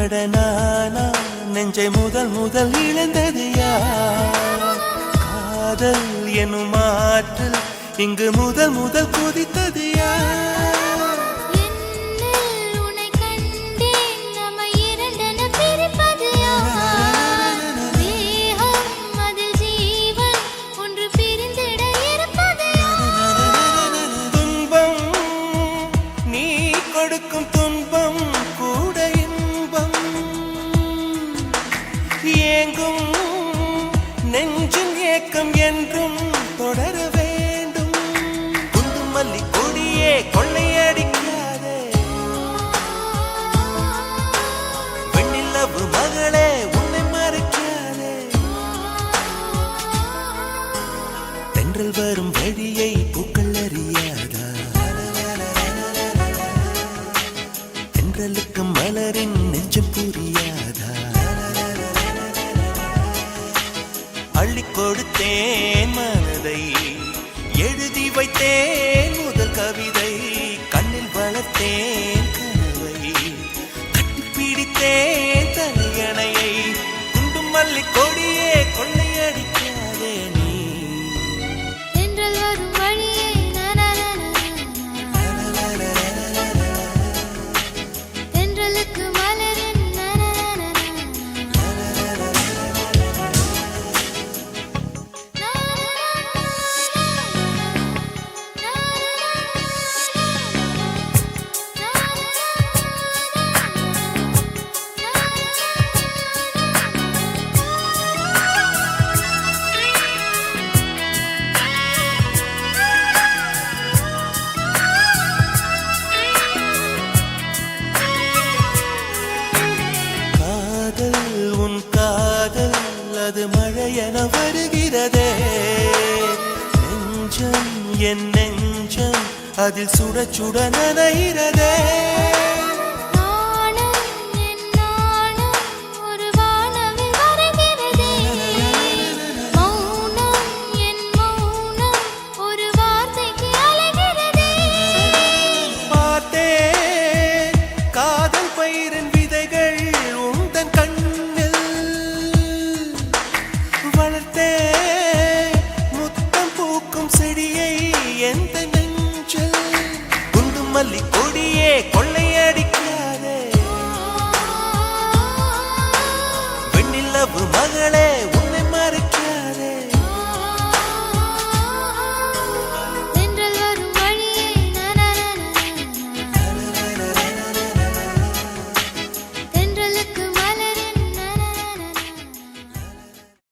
அடனானா நெஞ்சை முதல் முதல் இழந்தது யார்? காதல் எனும் ஆற்றல் இங்கு முதல் முதல் குதித்தது யார்? கொடுக்கும் துன்பம் கூட இன்பம் ஏங்கும் நெஞ்சின் ஏக்கம் என்றும் தொடர வேண்டும். குண்டு மல்லி கொடியே கொள்ளையடிக்காதே, வெண்ணிலவு மகளே உன்னை மறைக்காதே. தென்றல் வரும் வழியை பூக்கள் அறியாதா? தென்றலுக்கு மலரின் நெஞ்சம் புரியாதா? அள்ளி கொடுத்தேன் மனதை, எழுதி வைத்தேன் முதல் கவிதை, கண்ணில் வளர்த்தேன் கனவை, கட்டி பிடித்தேன் தலையணையை. குண்டு மல்லி கொடியே கொள்ளையடிக்காதே நீ. தென்றல் வரும் வழியை அது மழையென வருகிறதே. நெஞ்சம் என் நெஞ்சம் அதில் சுட சுட நனைகிறதே.